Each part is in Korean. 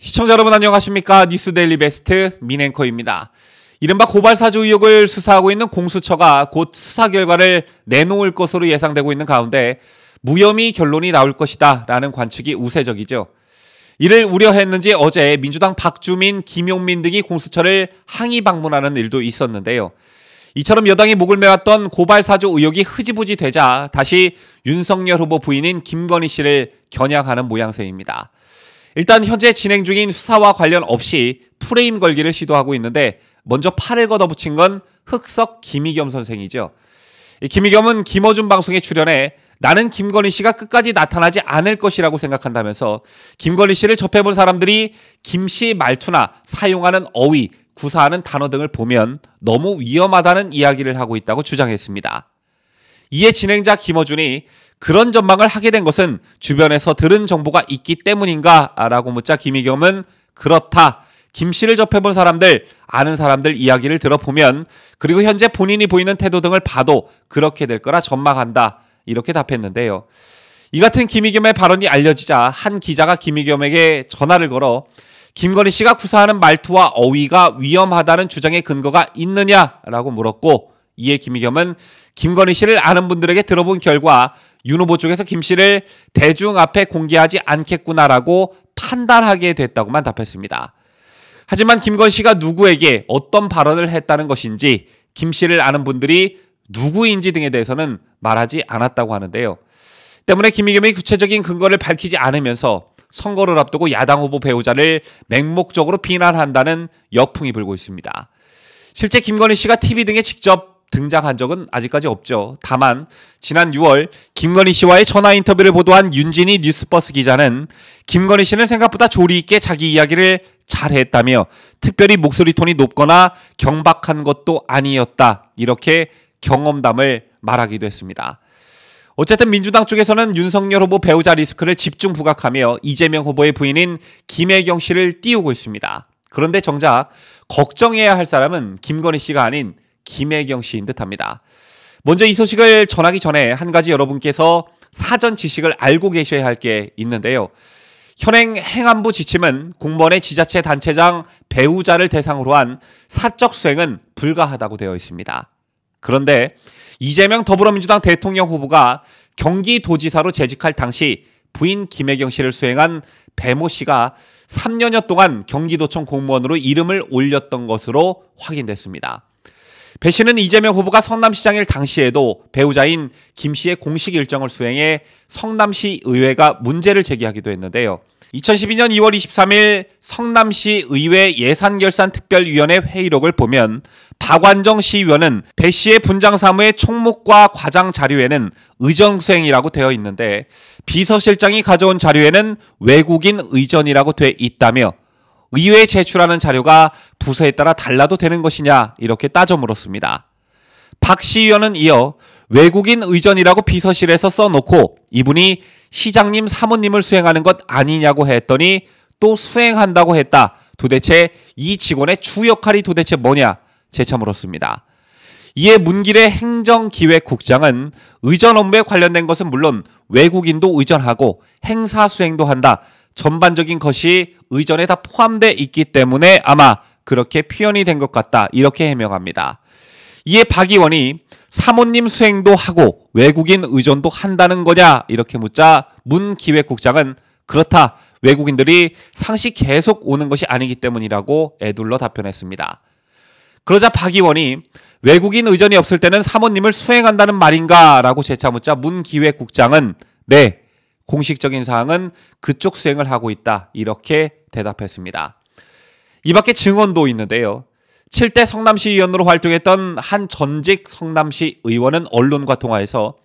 시청자 여러분 안녕하십니까? 뉴스데일리 베스트 민앵커입니다. 이른바 고발사주 의혹을 수사하고 있는 공수처가 곧 수사 결과를 내놓을 것으로 예상되고 있는 가운데 무혐의 결론이 나올 것이다 라는 관측이 우세적이죠. 이를 우려했는지 어제 민주당 박주민, 김용민 등이 공수처를 항의 방문하는 일도 있었는데요. 이처럼 여당이 목을 메왔던 고발사주 의혹이 흐지부지 되자 다시 윤석열 후보 부인인 김건희 씨를 겨냥하는 모양새입니다. 일단 현재 진행 중인 수사와 관련 없이 프레임 걸기를 시도하고 있는데 먼저 팔을 걷어붙인 건 흑석 김의겸 선생이죠. 김의겸은 김어준 방송에 출연해 나는 김건희 씨가 끝까지 나타나지 않을 것이라고 생각한다면서 김건희 씨를 접해본 사람들이 김 씨 말투나 사용하는 어휘, 구사하는 단어 등을 보면 너무 위험하다는 이야기를 하고 있다고 주장했습니다. 이에 진행자 김어준이 그런 전망을 하게 된 것은 주변에서 들은 정보가 있기 때문인가? 라고 묻자 김의겸은 그렇다. 김 씨를 접해본 사람들, 아는 사람들 이야기를 들어보면 그리고 현재 본인이 보이는 태도 등을 봐도 그렇게 될 거라 전망한다. 이렇게 답했는데요. 이 같은 김의겸의 발언이 알려지자 한 기자가 김의겸에게 전화를 걸어 김건희 씨가 구사하는 말투와 어휘가 위험하다는 주장에 근거가 있느냐라고 물었고 이에 김의겸은 김건희 씨를 아는 분들에게 들어본 결과 윤 후보 쪽에서 김 씨를 대중 앞에 공개하지 않겠구나라고 판단하게 됐다고만 답했습니다. 하지만 김건희 씨가 누구에게 어떤 발언을 했다는 것인지 김 씨를 아는 분들이 누구인지 등에 대해서는 말하지 않았다고 하는데요. 때문에 김의겸이 구체적인 근거를 밝히지 않으면서 선거를 앞두고 야당 후보 배우자를 맹목적으로 비난한다는 역풍이 불고 있습니다. 실제 김건희 씨가 TV 등에 직접 등장한 적은 아직까지 없죠. 다만 지난 6월 김건희 씨와의 전화 인터뷰를 보도한 윤진희 뉴스버스 기자는 김건희 씨는 생각보다 조리 있게 자기 이야기를 잘했다며 특별히 목소리 톤이 높거나 경박한 것도 아니었다. 이렇게 경험담을 말하기도 했습니다. 어쨌든 민주당 쪽에서는 윤석열 후보 배우자 리스크를 집중 부각하며 이재명 후보의 부인인 김혜경 씨를 띄우고 있습니다. 그런데 정작 걱정해야 할 사람은 김건희 씨가 아닌 김혜경 씨인 듯합니다. 먼저 이 소식을 전하기 전에 한 가지 여러분께서 사전 지식을 알고 계셔야 할 게 있는데요. 현행 행안부 지침은 공무원의 지자체 단체장 배우자를 대상으로 한 사적 수행은 불가하다고 되어 있습니다. 그런데 이재명 더불어민주당 대통령 후보가 경기도지사로 재직할 당시 부인 김혜경 씨를 수행한 배모 씨가 3년여 동안 경기도청 공무원으로 이름을 올렸던 것으로 확인됐습니다. 배 씨는 이재명 후보가 성남시장일 당시에도 배우자인 김 씨의 공식 일정을 수행해 성남시 의회가 문제를 제기하기도 했는데요. 2012년 2월 23일 성남시 의회 예산결산특별위원회 회의록을 보면 박완정 시의원은 배 씨의 분장 사무의 총목과 과장 자료에는 의정수행이라고 되어 있는데 비서실장이 가져온 자료에는 외국인 의전이라고 돼 있다며 의회에 제출하는 자료가 부서에 따라 달라도 되는 것이냐 이렇게 따져 물었습니다. 박 시의원은 이어 외국인 의전이라고 비서실에서 써놓고 이분이 시장님 사모님을 수행하는 것 아니냐고 했더니 또 수행한다고 했다. 도대체 이 직원의 주 역할이 도대체 뭐냐 재차 물었습니다. 이에 문길의 행정기획국장은 의전 업무에 관련된 것은 물론 외국인도 의전하고 행사 수행도 한다. 전반적인 것이 의전에 다 포함되어 있기 때문에 아마 그렇게 표현이 된 것 같다. 이렇게 해명합니다. 이에 박 의원이 사모님 수행도 하고 외국인 의전도 한다는 거냐 이렇게 묻자 문 기획국장은 그렇다. 외국인들이 상시 계속 오는 것이 아니기 때문이라고 애둘러 답변했습니다. 그러자 박 의원이 외국인 의전이 없을 때는 사모님을 수행한다는 말인가 라고 재차 묻자 문 기획국장은 네. 공식적인 사항은 그쪽 수행을 하고 있다. 이렇게 대답했습니다. 이 밖에 증언도 있는데요. 7대 성남시 의원으로 활동했던 한 전직 성남시 의원은 언론과 통화해서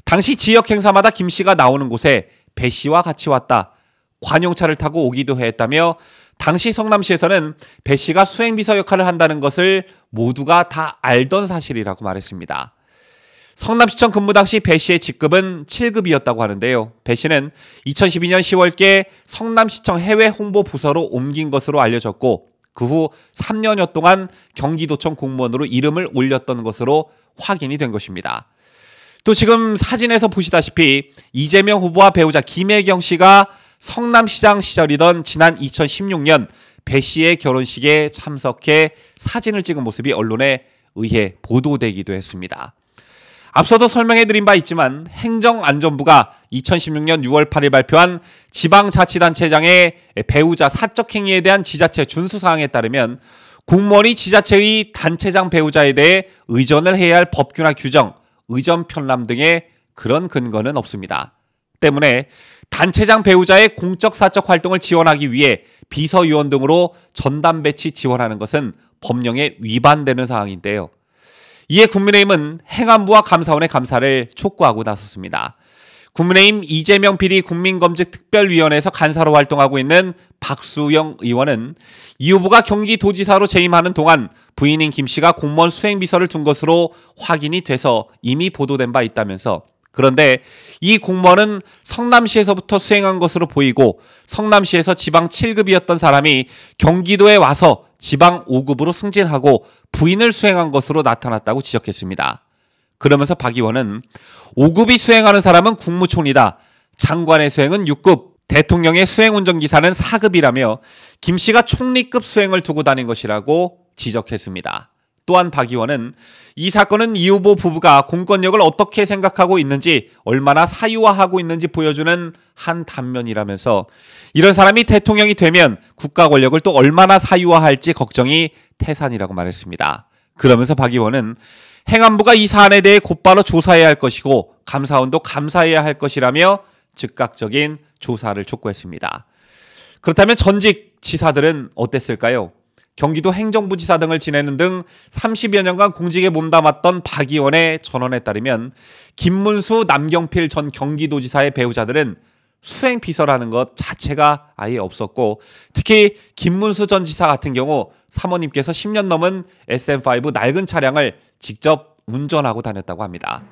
당시 지역 행사마다 김 씨가 나오는 곳에 배 씨와 같이 왔다. 관용차를 타고 오기도 했다며 당시 성남시에서는 배 씨가 수행비서 역할을 한다는 것을 모두가 다 알던 사실이라고 말했습니다. 성남시청 근무 당시 배 씨의 직급은 7급이었다고 하는데요. 배 씨는 2012년 10월께 성남시청 해외 홍보 부서로 옮긴 것으로 알려졌고 그 후 3년여 동안 경기도청 공무원으로 이름을 올렸던 것으로 확인이 된 것입니다. 또 지금 사진에서 보시다시피 이재명 후보와 배우자 김혜경 씨가 성남시장 시절이던 지난 2016년 배 씨의 결혼식에 참석해 사진을 찍은 모습이 언론에 의해 보도되기도 했습니다. 앞서도 설명해드린 바 있지만 행정안전부가 2016년 6월 8일 발표한 지방자치단체장의 배우자 사적 행위에 대한 지자체 준수사항에 따르면 공무원이 지자체의 단체장 배우자에 대해 의전을 해야 할 법규나 규정, 의전 편람 등의 그런 근거는 없습니다. 때문에 단체장 배우자의 공적 사적 활동을 지원하기 위해 비서요원 등으로 전담 배치 지원하는 것은 법령에 위반되는 사항인데요. 이에 국민의힘은 행안부와 감사원의 감사를 촉구하고 나섰습니다. 국민의힘 이재명 비리 국민검증특별위원회에서 간사로 활동하고 있는 박수영 의원은 이 후보가 경기도지사로 재임하는 동안 부인인 김 씨가 공무원 수행비서를 둔 것으로 확인이 돼서 이미 보도된 바 있다면서, 그런데 이 공무원은 성남시에서부터 수행한 것으로 보이고 성남시에서 지방 7급이었던 사람이 경기도에 와서 지방 5급으로 승진하고 부인을 수행한 것으로 나타났다고 지적했습니다. 그러면서 박 의원은 5급이 수행하는 사람은 국무총리다. 장관의 수행은 6급, 대통령의 수행운전기사는 4급이라며 김 씨가 총리급 수행을 두고 다닌 것이라고 지적했습니다. 또한 박 의원은 이 사건은 이 후보 부부가 공권력을 어떻게 생각하고 있는지, 얼마나 사유화하고 있는지 보여주는 한 단면이라면서 이런 사람이 대통령이 되면 국가 권력을 또 얼마나 사유화할지 걱정이 태산이라고 말했습니다. 그러면서 박 의원은 행안부가 이 사안에 대해 곧바로 조사해야 할 것이고 감사원도 감사해야 할 것이라며 즉각적인 조사를 촉구했습니다. 그렇다면 전직 지사들은 어땠을까요? 경기도 행정부지사 등을 지내는 등 30여 년간 공직에 몸담았던 박 의원의 전언에 따르면 김문수, 남경필 전 경기도지사의 배우자들은 수행비서라는 것 자체가 아예 없었고, 특히 김문수 전 지사 같은 경우 사모님께서 10년 넘은 SM5 낡은 차량을 직접 운전하고 다녔다고 합니다.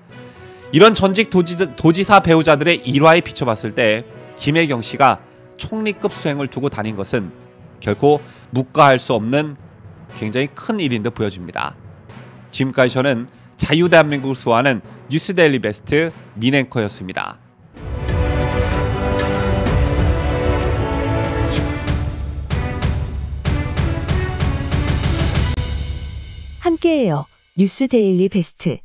이런 전직 도지사 배우자들의 일화에 비춰봤을 때 김혜경 씨가 총리급 수행을 두고 다닌 것은 결코 묵과할 수 없는 굉장히 큰 일인 듯 보여집니다. 지금까지 저는 자유대한민국을 수호하는 뉴스데일리 베스트 민앵커였습니다. 함께해요. 뉴스데일리 베스트.